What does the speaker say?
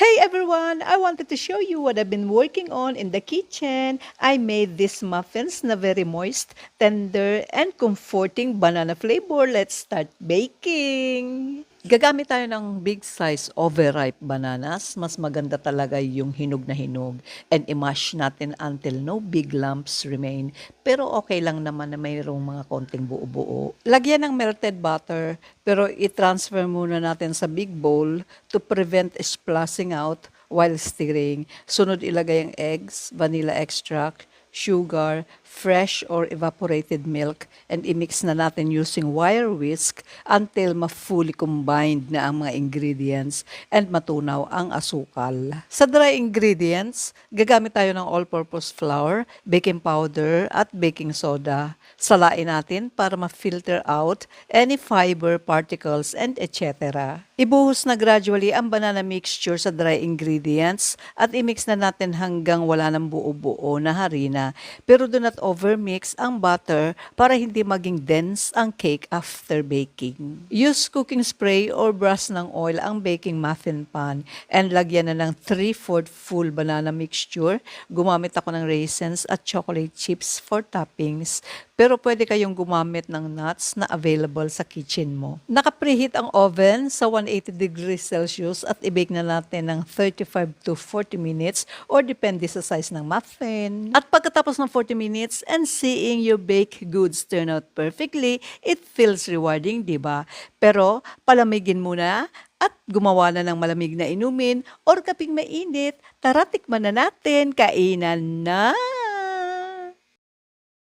Hey everyone! I wanted to show you what I've been working on in the kitchen. I made these muffins na very moist, tender, and comforting banana flavor. Let's start baking! Gagamit tayo ng big size overripe bananas. Mas maganda talaga yung hinog na hinog. And i-mash natin until no big lumps remain. Pero okay lang naman na mayroong mga konting buo-buo. Lagyan ng melted butter, pero i-transfer muna natin sa big bowl to prevent splashing out while stirring. Sunod ilagay ang eggs, vanilla extract, sugar, fresh or evaporated milk, and i-mix na natin using wire whisk until ma-fully combined na ang mga ingredients and matunaw ang asukal. Sa dry ingredients, gagamit tayo ng all-purpose flour, baking powder, at baking soda. Salain natin para ma-filter out any fiber particles and etc. Ibuhos na gradually ang banana mixture sa dry ingredients at i-mix na natin hanggang wala ng buo-buo na harina. Pero do not overmix ang butter para hindi maging dense ang cake after baking. Use cooking spray or brush ng oil ang baking muffin pan and lagyan na ng 3/4 full banana mixture. Gumamit ako ng raisins at chocolate chips for toppings. Pero pwede kayong gumamit ng nuts na available sa kitchen mo. Naka-preheat ang oven sa 180 degrees Celsius at i-bake na natin ng 35 to 40 minutes or depende sa size ng muffin. At pagkatapos ng 40 minutes and seeing your baked goods turn out perfectly, it feels rewarding, di ba? Pero palamigin muna at gumawa na ng malamig na inumin or kaping mainit. Tara, tikman na natin, kainan na!